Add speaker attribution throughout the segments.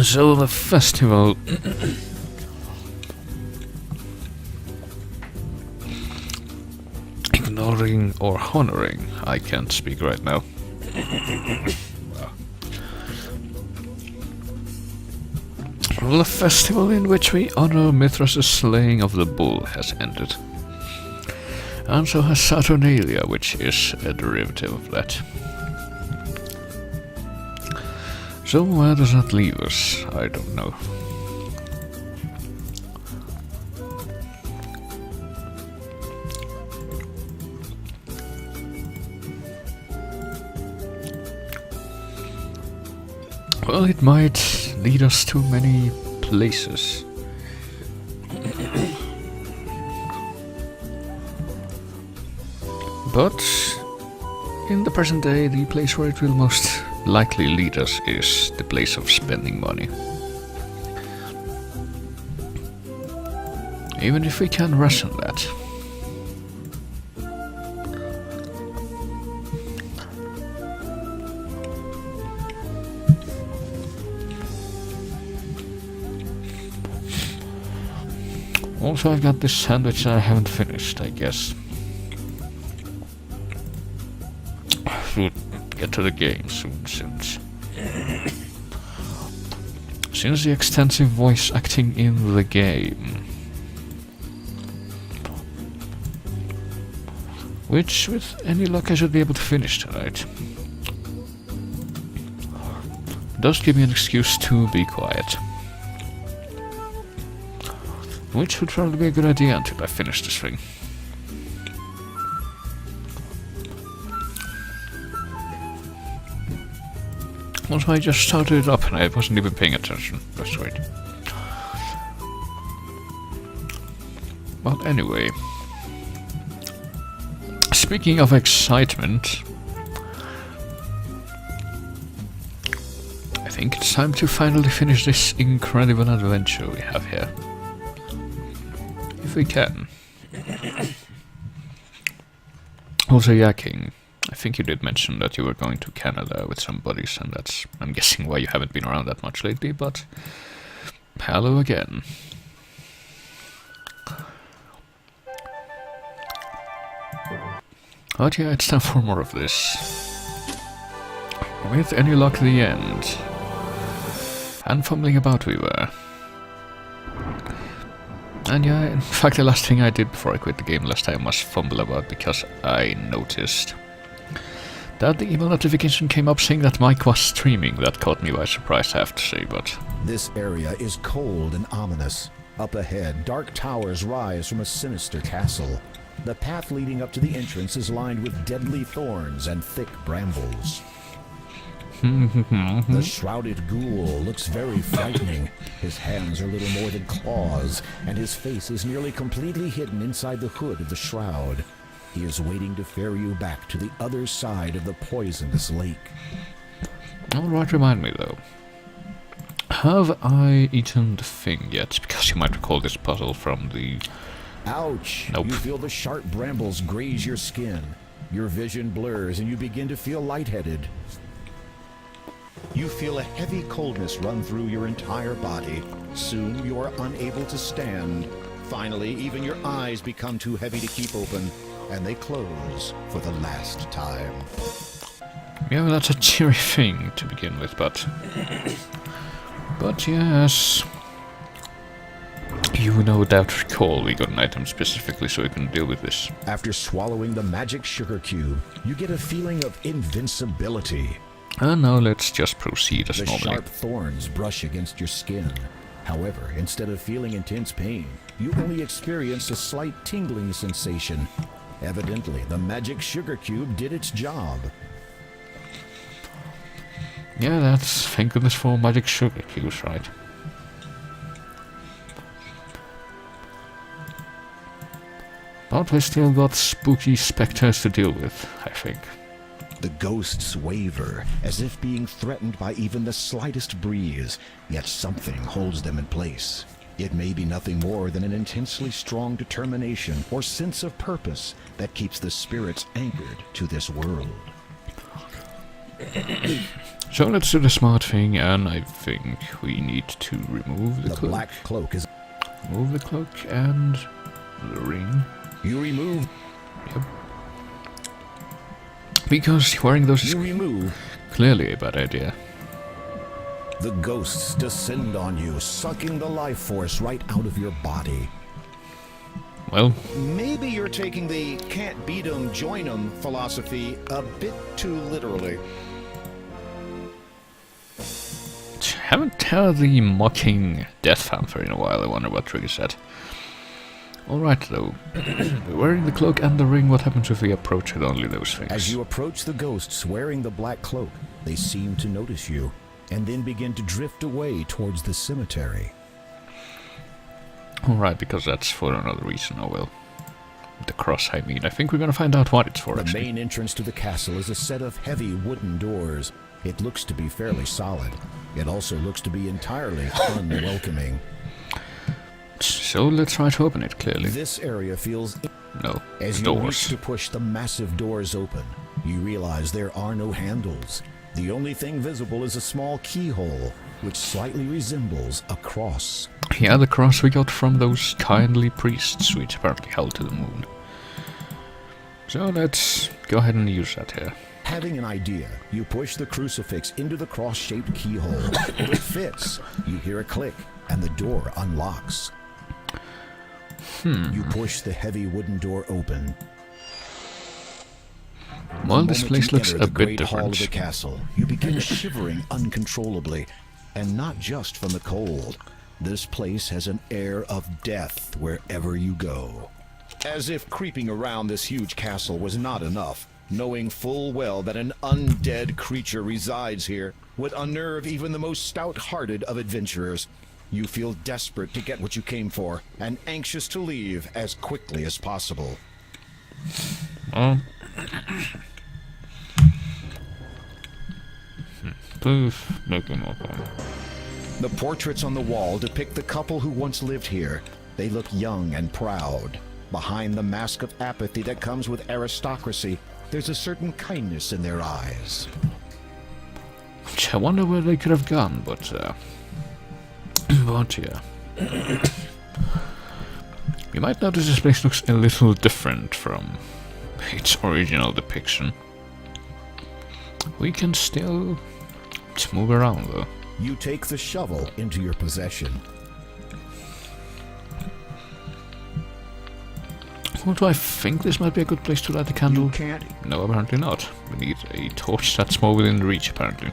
Speaker 1: So the festival. Ignoring or honoring? I can't speak right now. Well, the festival in which we honor Mithras' slaying of the bull has ended. And so has Saturnalia, which is a derivative of that. So where does that leave us? I don't know. Well, it might lead us to many places. But in the present day, the place where it will most likely lead us is the place of spending money. Even if we can ration that. Also, I've got this sandwich I haven't finished, I guess. Should get to the game soon, since the extensive voice acting in the game. Which, with any luck, I should be able to finish tonight. Does give me an excuse to be quiet. Which would probably be a good idea until I finish this thing. Also, I just started it up and I wasn't even paying attention. That's right. But anyway. Speaking of excitement, I think it's time to finally finish this incredible adventure we have here. If we can. Also, yeah, King, I think you did mention that you were going to Canada with some buddies, and that's, I'm guessing, why you haven't been around that much lately, but hello again. But yeah, it's time for more of this. With any luck, the end. And fumbling about we were. And yeah, in fact the last thing I did before I quit the game last time was fumble about because I noticed that the email notification came up saying that Mike was streaming. That caught me by surprise, I have to say, but...
Speaker 2: This area is cold and ominous. Up ahead, dark towers rise from a sinister castle. The path leading up to the entrance is lined with deadly thorns and thick brambles. The shrouded ghoul looks very frightening. His hands are little more than claws, and his face is nearly completely hidden inside the hood of the shroud. He is waiting to ferry you back to the other side of the poisonous lake.
Speaker 1: Alright, remind me though. Have I eaten the thing yet? Because you might recall this puzzle from the...
Speaker 2: Ouch!
Speaker 1: Nope.
Speaker 2: You feel the sharp brambles graze your skin. Your vision blurs and you begin to feel lightheaded. You feel a heavy coldness run through your entire body. Soon you are unable to stand. Finally, even your eyes become too heavy to keep open, and they close for the last time.
Speaker 1: Yeah, well, that's a cheery thing to begin with, but... But yes... You no doubt recall we got an item specifically so we can deal with this.
Speaker 2: After swallowing the magic sugar cube, you get a feeling of invincibility.
Speaker 1: And now let's just proceed as normally.
Speaker 2: The sharp thorns brush against your skin. However, instead of feeling intense pain, you only experience a slight tingling sensation. Evidently, the magic sugar cube did its job.
Speaker 1: Yeah, that's thank goodness for magic sugar cubes, right? But we still got spooky specters to deal with, I think.
Speaker 2: The ghosts waver, as if being threatened by even the slightest breeze, yet something holds them in place. It may be nothing more than an intensely strong determination or sense of purpose that keeps the spirits anchored to this world.
Speaker 1: So let's do the smart thing, and I think we need to remove the cloak.
Speaker 2: Black cloak is...
Speaker 1: Remove the cloak and the ring.
Speaker 2: You remove...
Speaker 1: Yep. Because wearing those is
Speaker 2: You remove...
Speaker 1: clearly a bad idea.
Speaker 2: The ghosts descend on you, sucking the life force right out of your body.
Speaker 1: Well,
Speaker 2: Maybe you're taking the can't beat 'em, join 'em philosophy a bit too literally.
Speaker 1: haven't heard the mocking death fanfare in a while. I wonder what triggers that. Alright though, we're wearing the cloak and the ring. What happens if we approach with only those things?
Speaker 2: As you approach the ghosts wearing the black cloak, they seem to notice you, and then begin to drift away towards the cemetery.
Speaker 1: Alright, because that's for another reason. Oh well. The cross, I mean. I think we're gonna find out what it's for,
Speaker 2: The
Speaker 1: actually.
Speaker 2: main entrance to the castle is a set of heavy wooden doors. It looks to be fairly solid. It also looks to be entirely unwelcoming.
Speaker 1: So let's try to open it, clearly.
Speaker 2: This area feels...
Speaker 1: No,
Speaker 2: As you
Speaker 1: doors.
Speaker 2: reach to push the massive doors open, you realize there are no handles. The only thing visible is a small keyhole, which slightly resembles a cross.
Speaker 1: Yeah, the cross we got from those kindly priests, which apparently held to the moon. So let's go ahead and use that here.
Speaker 2: Having an idea, you push the crucifix into the cross-shaped keyhole. It fits. You hear a click, and the door unlocks. You push the heavy wooden door open.
Speaker 1: Well,
Speaker 2: The
Speaker 1: this
Speaker 2: moment
Speaker 1: place
Speaker 2: you
Speaker 1: looks
Speaker 2: enter
Speaker 1: a
Speaker 2: the
Speaker 1: bit
Speaker 2: great hall of
Speaker 1: different.
Speaker 2: the castle, you begin shivering uncontrollably, and not just from the cold. This place has an air of death wherever you go. As if creeping around this huge castle was not enough, knowing full well that an undead creature resides here would unnerve even the most stout-hearted of adventurers. You feel desperate to get what you came for, and anxious to leave as quickly as possible.
Speaker 1: Please make them open.
Speaker 2: The portraits on the wall depict the couple who once lived here. They look young and proud. Behind the mask of apathy that comes with aristocracy, there's a certain kindness in their eyes.
Speaker 1: I wonder where they could have gone, but yeah. You might notice this place looks a little different from its original depiction. We can still move around though.
Speaker 2: You take the shovel into your possession.
Speaker 1: Well, do I think this might be a good place to light the candle?
Speaker 2: You can't...
Speaker 1: No, apparently not. We need a torch that's more within reach, apparently.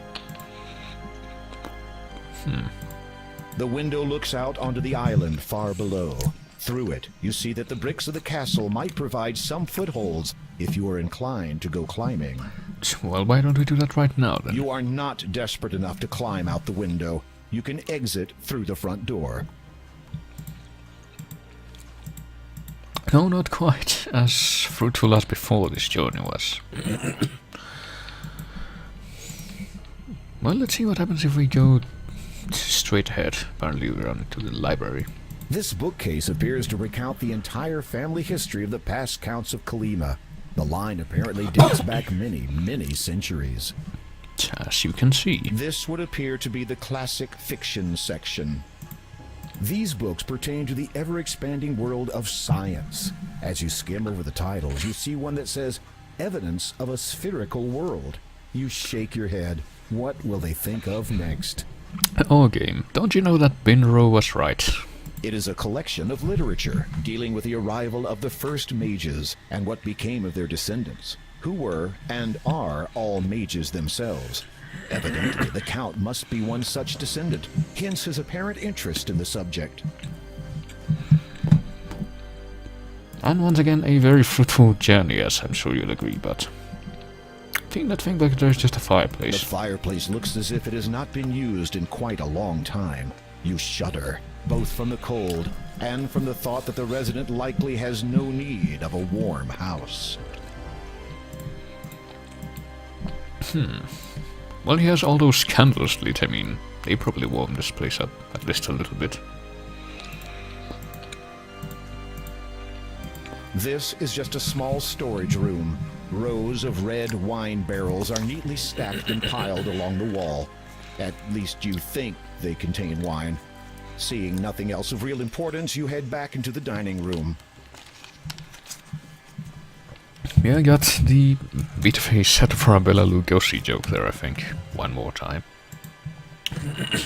Speaker 2: The window looks out onto the island far below. Through it, you see that the bricks of the castle might provide some footholds if you are inclined to go climbing.
Speaker 1: Well, why don't we do that right now, then?
Speaker 2: You are not desperate enough to climb out the window. You can exit through the front door.
Speaker 1: No, not quite as fruitful as before this journey was. Well, let's see what happens if we go straight ahead. Apparently we're on to the library.
Speaker 2: This bookcase appears to recount the entire family history of the past counts of Kalima. The line apparently dates back many, many centuries.
Speaker 1: As you can see.
Speaker 2: This would appear to be the classic fiction section. These books pertain to the ever-expanding world of science. As you skim over the titles, you see one that says, Evidence of a Spherical World. You shake your head. What will they think of next?
Speaker 1: Oh, game. Don't you know that Binro was right?
Speaker 2: It is a collection of literature dealing with the arrival of the first mages and what became of their descendants, who were and are all mages themselves. Evidently, the Count must be one such descendant, hence his apparent interest in the subject.
Speaker 1: And once again, a very fruitful journey, as I'm sure you'll agree, but... I think that thing back there is just a
Speaker 2: The
Speaker 1: fireplace.
Speaker 2: fireplace looks as if it has not been used in quite a long time. You shudder, both from the cold and from the thought that the resident likely has no need of a warm house.
Speaker 1: Well, he has all those candles lit. I mean, they probably warm this place up at least a little bit.
Speaker 2: This is just a small storage room. Rows of red wine barrels are neatly stacked and piled along the wall. At least you think they contain wine. Seeing nothing else of real importance, you head back into the dining room.
Speaker 1: Yeah, I got the bit of a set for a Bela Lugosi joke there, I think. One more time. The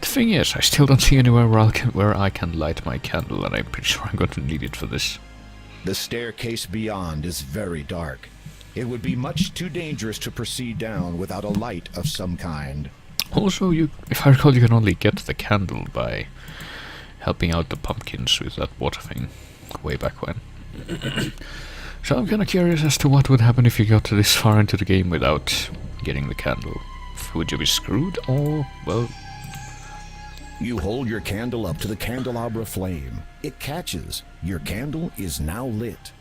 Speaker 1: thing is, I still don't see anywhere where I can light my candle, and I'm pretty sure I'm going to need it for this.
Speaker 2: The staircase beyond is very dark. It would be much too dangerous to proceed down without a light of some kind.
Speaker 1: Also, if I recall, you can only get the candle by helping out the pumpkins with that water thing way back when. So I'm kinda curious as to what would happen if you got this far into the game without getting the candle. Would you be screwed, or, well...
Speaker 2: You hold your candle up to the candelabra flame. It catches. Your candle is now lit.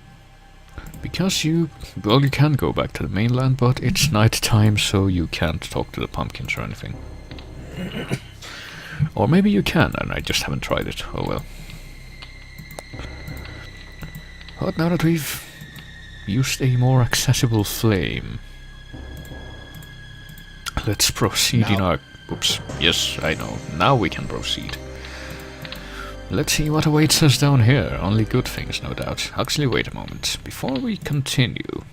Speaker 1: Because you can go back to the mainland, but it's night time, so you can't talk to the pumpkins or anything. Or maybe you can, and I just haven't tried it. Oh well. But now that we've used a more accessible flame, let's proceed in our... Oops, yes, I know. Now we can proceed. Let's see what awaits us down here. Only good things, no doubt. Actually, wait a moment. Before we continue...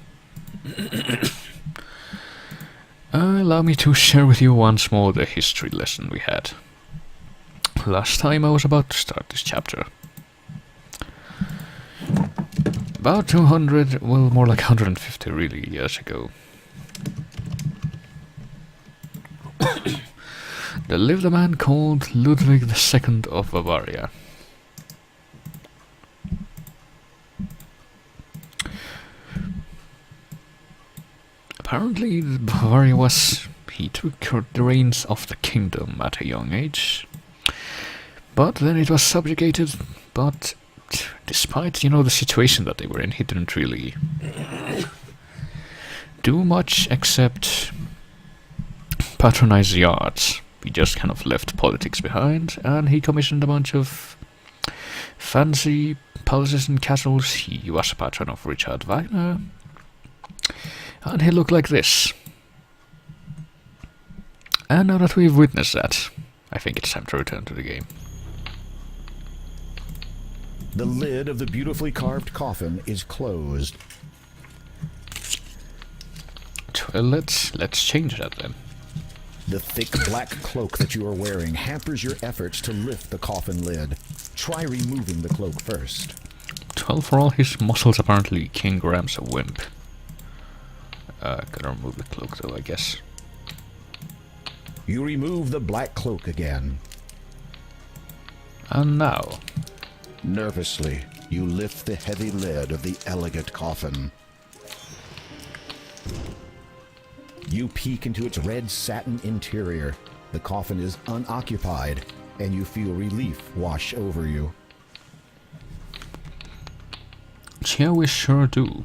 Speaker 1: allow me to share with you once more the history lesson we had. Last time I was about to start this chapter. About 200, well, more like 150 really, years ago. There lived a man called Ludwig II of Bavaria. Apparently, Bavaria he took the reins of the kingdom at a young age. But then it was subjugated, but despite, the situation that they were in, he didn't really do much except patronize the arts. He just kind of left politics behind, and he commissioned a bunch of fancy palaces and castles. He was a patron of Richard Wagner, and he looked like this. And now that we've witnessed that, I think it's time to return to the game.
Speaker 2: The lid of the beautifully carved coffin is closed.
Speaker 1: Well, let's change that then.
Speaker 2: The thick black cloak that you are wearing hampers your efforts to lift the coffin lid. Try removing the cloak first.
Speaker 1: Well, for all his muscles, apparently King Graham's a wimp. Gotta remove the cloak though, I guess.
Speaker 2: You remove the black cloak again.
Speaker 1: And now...
Speaker 2: Nervously, you lift the heavy lid of the elegant coffin. You peek into its red satin interior. The coffin is unoccupied, and you feel relief wash over you.
Speaker 1: Yeah, we sure do.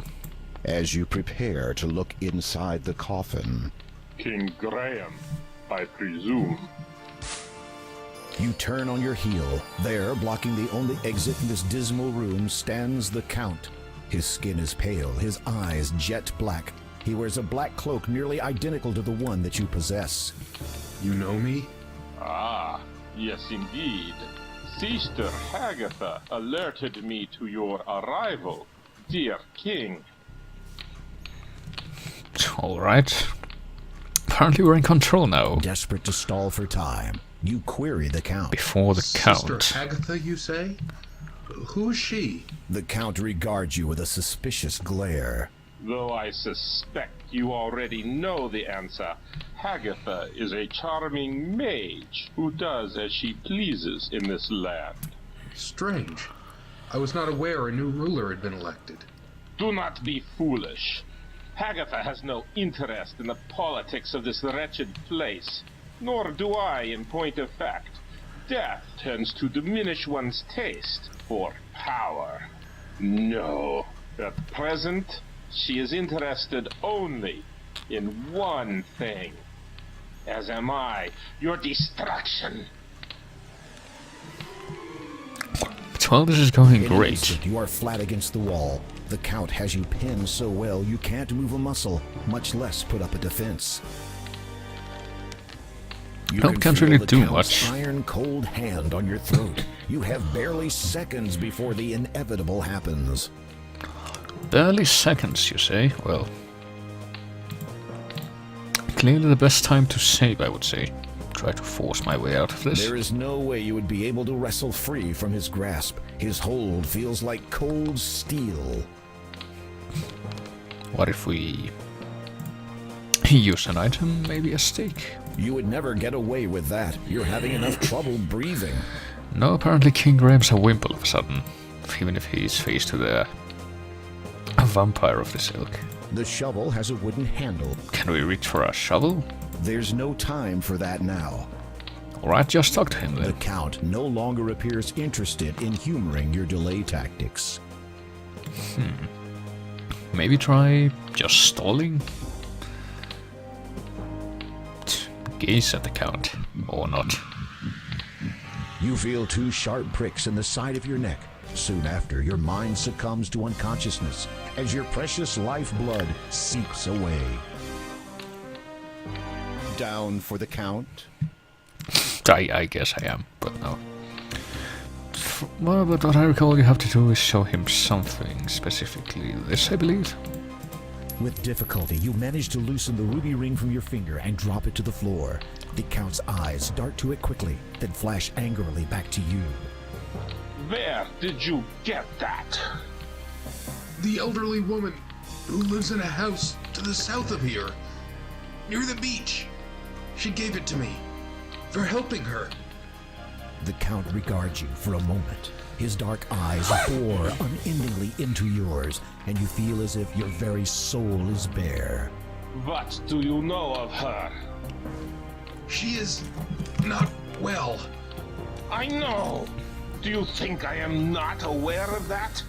Speaker 2: As you prepare to look inside the coffin,
Speaker 3: King Graham, I presume.
Speaker 2: you turn on your heel. There, blocking the only exit in this dismal room, stands the Count. His skin is pale, his eyes jet black. He wears a black cloak nearly identical to the one that you possess.
Speaker 4: You know me?
Speaker 3: Ah, yes indeed. Sister Hagatha alerted me to your arrival, dear king.
Speaker 1: Alright. Apparently we're in control now.
Speaker 2: Desperate to stall for time, you query the Count.
Speaker 1: Before the Count.
Speaker 4: Sister Agatha, you say? Who is she?
Speaker 2: The Count regards you with a suspicious glare.
Speaker 3: Though I suspect you already know the answer, Hagatha is a charming mage who does as she pleases in this land.
Speaker 4: Strange. I was not aware a new ruler had been elected.
Speaker 3: Do not be foolish. Hagatha has no interest in the politics of this wretched place, nor do I in point of fact. Death tends to diminish one's taste for power. No, at present, she is interested only in one thing. As am I, your destruction.
Speaker 1: But well, this is going
Speaker 2: In an
Speaker 1: great.
Speaker 2: instant, you are flat against the wall. The Count has you pinned so well you can't move a muscle, much less put up a defense. You
Speaker 1: No,
Speaker 2: can
Speaker 1: can't
Speaker 2: feel
Speaker 1: really
Speaker 2: the
Speaker 1: do
Speaker 2: Count's
Speaker 1: much.
Speaker 2: iron-cold hand on your throat. You have barely seconds before the inevitable happens.
Speaker 1: Barely seconds, you say? Well, clearly the best time to save, I would say. Try to force my way out of this.
Speaker 2: There is no way you would be able to wrestle free from his grasp. His hold feels like cold steel.
Speaker 1: What if we use an item, maybe a stick?
Speaker 2: You would never get away with that. You're having enough trouble breathing.
Speaker 1: No, apparently King Graham's a wimp all of a sudden, even if he's faced with a vampire of this ilk.
Speaker 2: The shovel has a wooden handle.
Speaker 1: Can we reach for a shovel?
Speaker 2: There's no time for that now.
Speaker 1: Alright, just talk to him
Speaker 2: The
Speaker 1: then.
Speaker 2: Count no longer appears interested in humoring your delay tactics.
Speaker 1: Maybe try just stalling? Gaze at the Count, or not.
Speaker 2: You feel two sharp pricks in the side of your neck. Soon after, your mind succumbs to unconsciousness as your precious lifeblood seeps away. Down for the count?
Speaker 1: I guess I am, but no. Well, but what I recall you have to do is show him something, specifically this, I believe.
Speaker 2: With difficulty, you manage to loosen the ruby ring from your finger and drop it to the floor. The Count's eyes dart to it quickly, then flash angrily back to you.
Speaker 3: Where did you get that?
Speaker 4: The elderly woman who lives in a house to the south of here, near the beach. She gave it to me for helping her.
Speaker 2: The Count regards you for a moment. His dark eyes bore unendingly into yours, and you feel as if your very soul is bare.
Speaker 3: What do you know of her?
Speaker 4: She is not well.
Speaker 3: I know. Do you think I am not aware of that?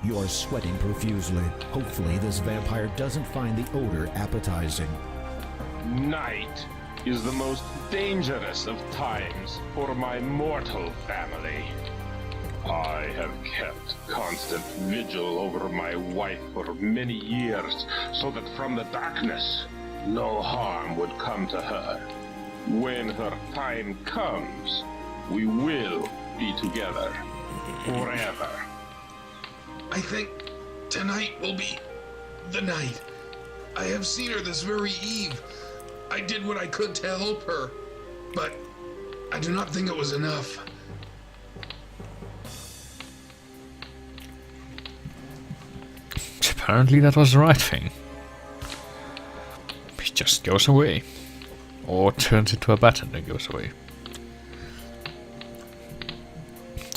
Speaker 2: You are sweating profusely. Hopefully, this vampire doesn't find the odor appetizing.
Speaker 3: Night is the most dangerous of times for my mortal family. I have kept constant vigil over my wife for many years, so that from the darkness, no harm would come to her. When her time comes, we will be together forever.
Speaker 4: I think tonight will be the night. I have seen her this very eve. I did what I could to help her, but I do not think it was enough.
Speaker 1: Apparently that was the right thing. He just goes away. Or turns into a bat and then goes away.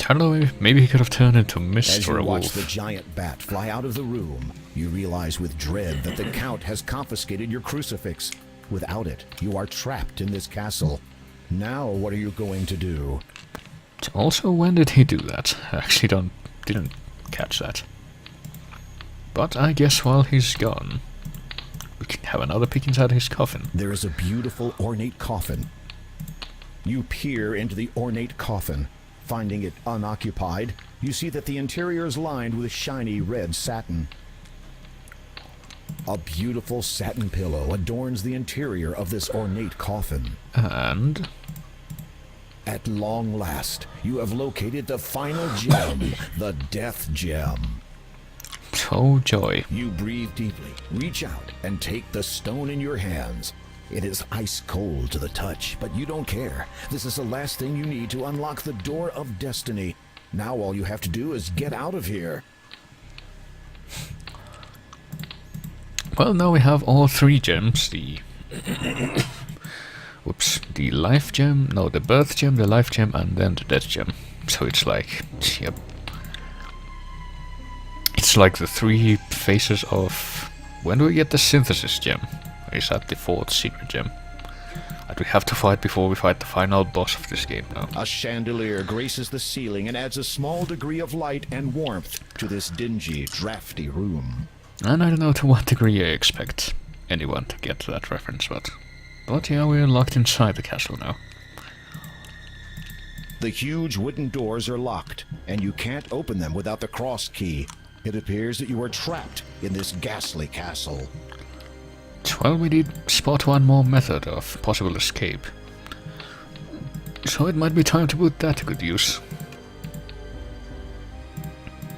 Speaker 1: I don't know, maybe he could have turned into mist
Speaker 2: As
Speaker 1: or
Speaker 2: you
Speaker 1: a
Speaker 2: watch
Speaker 1: wolf.
Speaker 2: the giant bat fly out of the room, you realize with dread that the Count has confiscated your crucifix. Without it, you are trapped in this castle. Now, what are you going to do?
Speaker 1: Also, when did he do that? I actually didn't catch that. But I guess while he's gone, we can have another peek inside his coffin.
Speaker 2: There is a beautiful ornate coffin. You peer into the ornate coffin. Finding it unoccupied, you see that the interior is lined with shiny red satin. A beautiful satin pillow adorns the interior of this ornate coffin.
Speaker 1: And
Speaker 2: At long last, you have located the final gem, the death gem.
Speaker 1: oh joy.
Speaker 2: You breathe deeply, reach out, and take the stone in your hands. It is ice cold to the touch, but you don't care. This is the last thing you need to unlock the door of destiny. Now all you have to do is get out of here.
Speaker 1: Well, now we have all three gems. The whoops, the life gem, no, the birth gem, the life gem, and then the death gem. So it's like, yep. It's like the three phases of... When do we get the synthesis gem? Is that the fourth secret gem? That we have to fight before we fight the final boss of this game now.
Speaker 2: A chandelier graces the ceiling and adds a small degree of light and warmth to this dingy, drafty room.
Speaker 1: And I don't know to what degree I expect anyone to get that reference, but yeah, we're locked inside the castle now.
Speaker 2: The huge wooden doors are locked, and you can't open them without the cross key. It appears that you are trapped in this ghastly castle.
Speaker 1: Well, we did spot one more method of possible escape, so it might be time to put that to good use.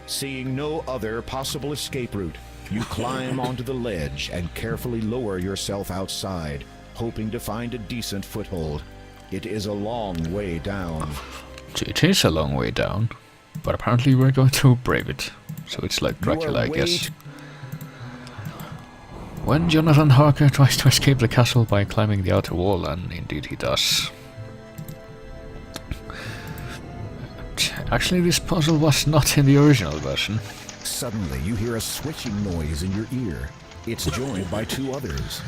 Speaker 2: Seeing no other possible escape route, you climb onto the ledge and carefully lower yourself outside, hoping to find a decent foothold. It is a long way down.
Speaker 1: It is a long way down, but apparently we're going to brave it. So it's like Dracula, I guess. When Jonathan Harker tries to escape the castle by climbing the outer wall, and indeed he does. Actually, this puzzle was not in the original version.
Speaker 2: Suddenly, you hear a switching noise in your ear. It's joined by two others.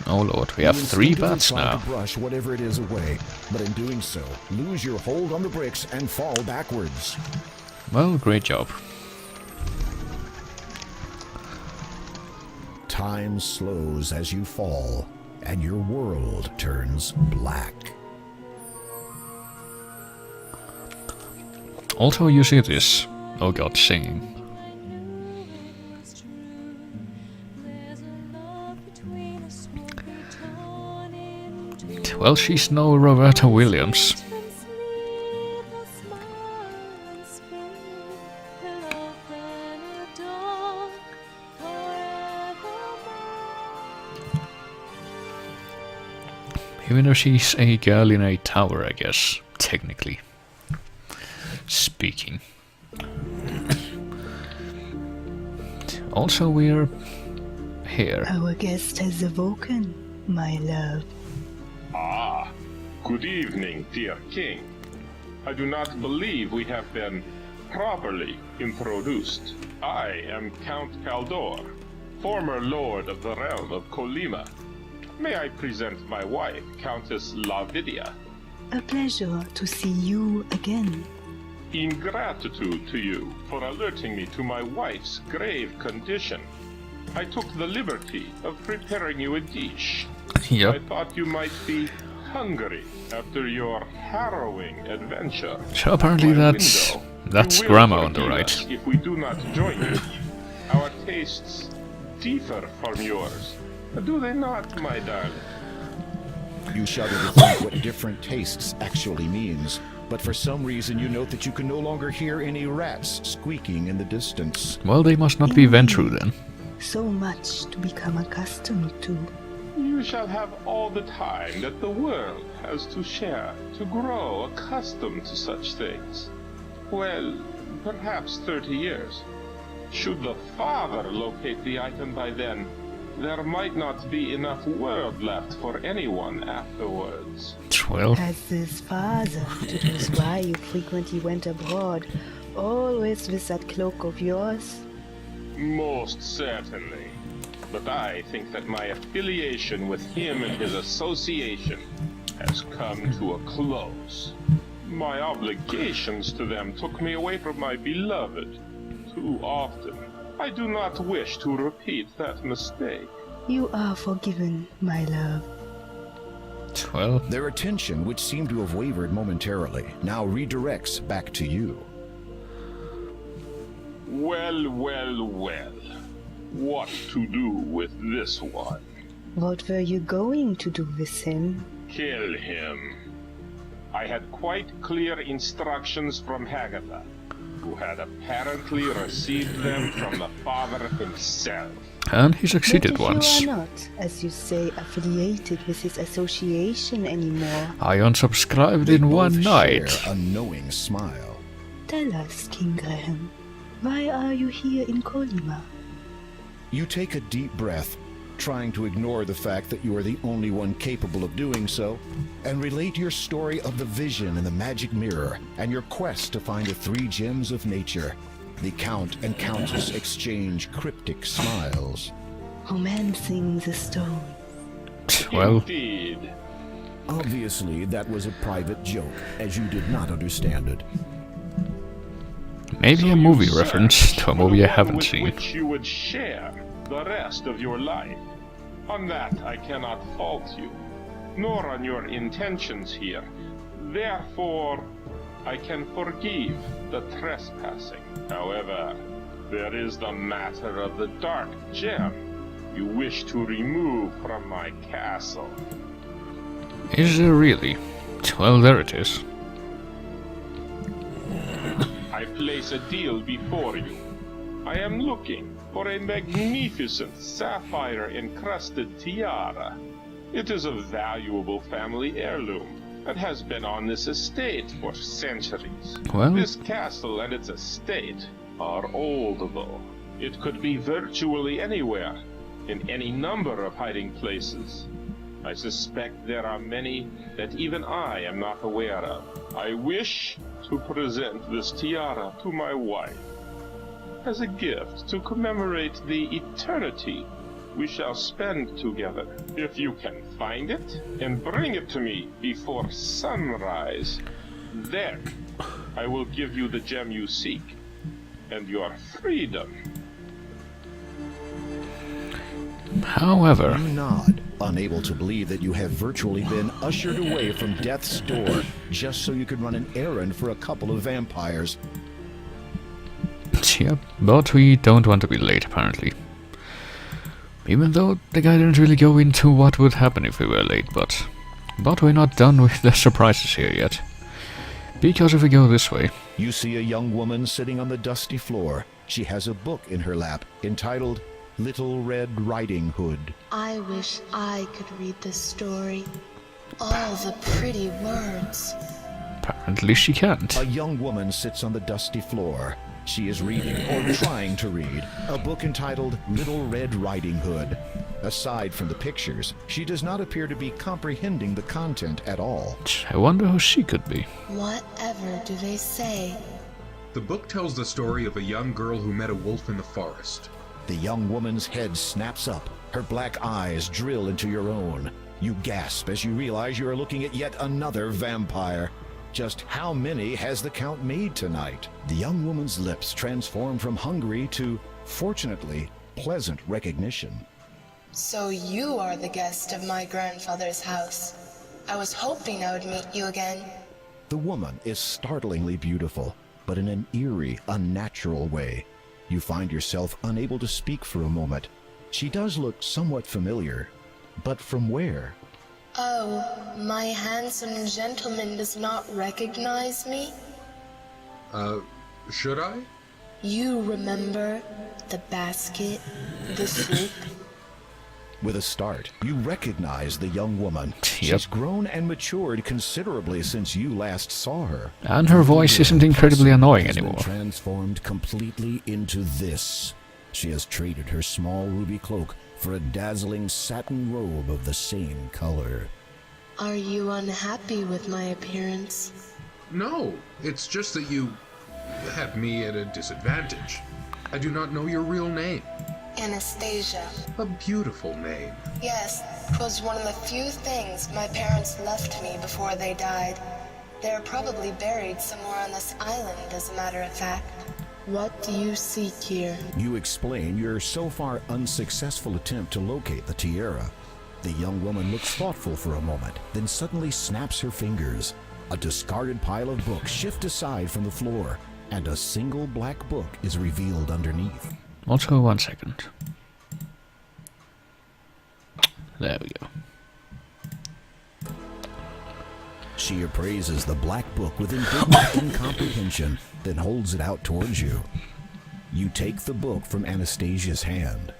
Speaker 1: Oh lord, we have three bats
Speaker 2: try
Speaker 1: now.
Speaker 2: to brush whatever it is away, but in doing so, lose your hold on the bricks and fall backwards.
Speaker 1: Well, great job.
Speaker 2: Time slows as you fall, and your world turns black.
Speaker 1: Also, you see this. Oh god, singing. Well, she's no Roberta Williams. Even though she's a girl in a tower, I guess, technically speaking. Also, we're here.
Speaker 5: Our guest has awoken, my love.
Speaker 3: Ah, good evening, dear king. I do not believe we have been properly introduced. I am Count Kaldor, former lord of the realm of Colima. May I present my wife, Countess Lavidia?
Speaker 5: A pleasure to see you again.
Speaker 3: In gratitude to you for alerting me to my wife's grave condition, I took the liberty of preparing you a dish.
Speaker 1: Yep.
Speaker 3: I thought you might be hungry after your harrowing adventure.
Speaker 1: So apparently
Speaker 3: My
Speaker 1: that's
Speaker 3: window,
Speaker 1: that's
Speaker 3: you will
Speaker 1: grandma on the
Speaker 3: forgive
Speaker 1: right.
Speaker 3: us if we do not join you. Our tastes differ from yours, do they not, my darling?
Speaker 2: You shudder to think what different tastes actually means, but for some reason you note that you can no longer hear any rats squeaking in the distance.
Speaker 1: Well, they must not be Ventru then.
Speaker 5: So much to become accustomed to.
Speaker 3: You shall have all the time that the world has to share to grow accustomed to such things. Well, perhaps 30 years. Should the father locate the item by then, there might not be enough world left for anyone afterwards.
Speaker 1: Well,
Speaker 5: As his father, that is why you frequently went abroad, always with that cloak of yours.
Speaker 3: Most certainly. But I think that my affiliation with him and his association has come to a close. My obligations to them took me away from my beloved too often. I do not wish to repeat that mistake.
Speaker 5: You are forgiven, my love.
Speaker 1: well,
Speaker 2: Their attention, which seemed to have wavered momentarily, now redirects back to you.
Speaker 3: Well, well, well. What to do with this one?
Speaker 5: What were you going to do with him?
Speaker 3: Kill him. I had quite clear instructions from Hagatha, who had apparently received them from the father himself.
Speaker 1: and he succeeded
Speaker 5: But if
Speaker 1: once.
Speaker 5: you are not, as you say, affiliated with his association anymore,
Speaker 1: I unsubscribed
Speaker 2: They
Speaker 1: in one
Speaker 2: both
Speaker 1: night.
Speaker 2: share a knowing smile.
Speaker 5: tell us, King Graham, why are you here in Colima?
Speaker 2: You take a deep breath, trying to ignore the fact that you are the only one capable of doing so, and relate your story of the vision in the magic mirror and your quest to find the 3 gems of nature. The Count and Countess exchange cryptic smiles.
Speaker 5: Romancing the stone.
Speaker 1: Well,
Speaker 3: Indeed.
Speaker 2: Obviously, that was a private joke, as you did not understand it.
Speaker 1: maybe
Speaker 3: So
Speaker 1: a
Speaker 3: you
Speaker 1: movie
Speaker 3: searched
Speaker 1: reference to a
Speaker 3: for
Speaker 1: movie
Speaker 3: the
Speaker 1: I
Speaker 3: one
Speaker 1: haven't
Speaker 3: with
Speaker 1: seen.
Speaker 3: which you would share the rest of your life. On that I cannot fault you, nor on your intentions here. Therefore, I can forgive the trespassing. However, there is the matter of the dark gem you wish to remove from my castle.
Speaker 1: Is there really? Well, there it is.
Speaker 3: I place a deal before you. I am looking for a magnificent sapphire-encrusted tiara. It is a valuable family heirloom and has been on this estate for centuries.
Speaker 1: Well,
Speaker 3: This castle and its estate are old, though. It could be virtually anywhere, in any number of hiding places. I suspect there are many that even I am not aware of. I wish to present this tiara to my wife as a gift to commemorate the eternity we shall spend together. If you can find it and bring it to me before sunrise, then I will give you the gem you seek and your freedom.
Speaker 1: however,
Speaker 2: You nod, unable to believe that you have virtually been ushered away from death's door just so you could run an errand for a couple of vampires.
Speaker 1: yep, but we don't want to be late apparently. Even though the guy didn't really go into what would happen if we were late, but we're not done with the surprises here yet. Because if we go this way,
Speaker 2: You see a young woman sitting on the dusty floor. She has a book in her lap entitled Little Red Riding Hood.
Speaker 6: I wish I could read this story. All the pretty words.
Speaker 1: apparently she can't.
Speaker 2: A young woman sits on the dusty floor. She is reading, or trying to read, a book entitled Little Red Riding Hood. Aside from the pictures, she does not appear to be comprehending the content at all.
Speaker 1: I wonder who she could be.
Speaker 6: Whatever do they say?
Speaker 4: The book tells the story of a young girl who met a wolf in the forest.
Speaker 2: The young woman's head snaps up. Her black eyes drill into your own. You gasp as you realize you are looking at yet another vampire. Just how many has the count made tonight? The young woman's lips transform from hungry to, fortunately, pleasant recognition.
Speaker 6: So you are the guest of my grandfather's house. I was hoping I would meet you again.
Speaker 2: The woman is startlingly beautiful, but in an eerie, unnatural way. You find yourself unable to speak for a moment. She does look somewhat familiar, but from where?
Speaker 6: Oh, my handsome gentleman does not recognize me?
Speaker 4: Should I?
Speaker 6: You remember the basket, the soup?
Speaker 2: With a start, you recognize the young woman.
Speaker 1: Yep.
Speaker 2: She's grown and matured considerably since you last saw her.
Speaker 1: And her voice isn't incredibly annoying
Speaker 2: Has been
Speaker 1: anymore.
Speaker 2: transformed completely into this. She has traded her small ruby cloak for a dazzling satin robe of the same color.
Speaker 6: Are you unhappy with my appearance?
Speaker 4: No, it's just that you have me at a disadvantage. I do not know your real name.
Speaker 6: Anastasia.
Speaker 4: A beautiful name.
Speaker 6: Yes, it was one of the few things my parents left me before they died. They're probably buried somewhere on this island, as a matter of fact. What do you seek here?
Speaker 2: You explain your so far unsuccessful attempt to locate the tiara. The young woman looks thoughtful for a moment, then suddenly snaps her fingers. A discarded pile of books shift aside from the floor, and a single black book is revealed underneath.
Speaker 1: Also, 1 second. There we go.
Speaker 2: She appraises the black book with indignant incomprehension, then holds it out towards you. You take the book from Anastasia's hand.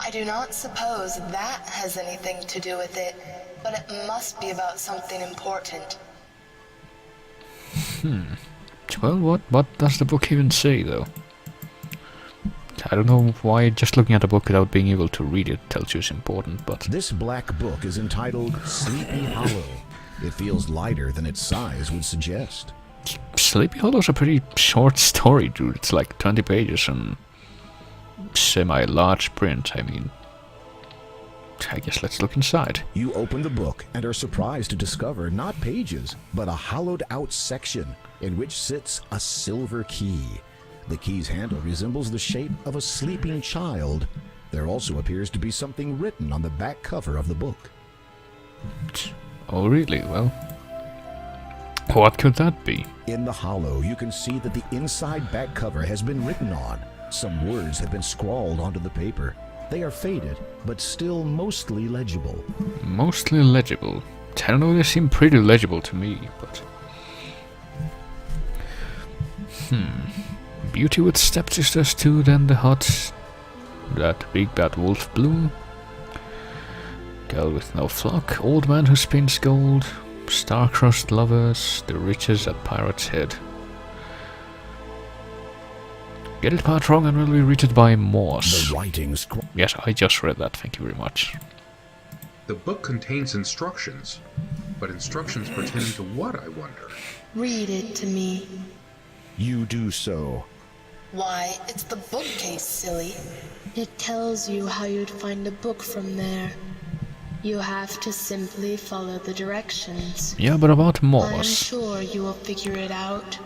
Speaker 6: I do not suppose that has anything to do with it, but it must be about something important.
Speaker 1: Well, what does the book even say, though? I don't know why just looking at a book without being able to read it tells you it's important, but...
Speaker 2: This black book is entitled Sleepy Hollow. It feels lighter than its size would suggest.
Speaker 1: Sleepy Hollow's a pretty short story, dude. It's like 20 pages and semi-large print. I mean, I guess let's look inside.
Speaker 2: You open the book and are surprised to discover not pages, but a hollowed-out section in which sits a silver key. The key's handle resembles the shape of a sleeping child, There also appears to be something written on the back cover of the book.
Speaker 1: Oh really? Well, what could that be?
Speaker 2: In the hollow, you can see that the inside back cover has been written on. Some words have been scrawled onto the paper. They are faded, but still mostly legible.
Speaker 1: Mostly legible. I don't know, they seem pretty legible to me, but... Beauty with stepsisters too, then the hut. That big bad wolf blue. Girl with no flock. Old man who spins gold. Star-crossed lovers. The riches at Pirate's Head. Get it part wrong and will be reached by Morse.
Speaker 2: The writings...
Speaker 1: Yes, I just read that, thank you very much.
Speaker 7: The book contains instructions, but instructions pertaining to what, I wonder?
Speaker 6: Read it to me.
Speaker 2: You do so.
Speaker 6: Why, it's the bookcase, silly. It tells you how you'd find a book from there. You have to simply follow the directions.
Speaker 1: Yeah, but about
Speaker 6: I'm
Speaker 1: Morse.
Speaker 6: sure you will figure it out.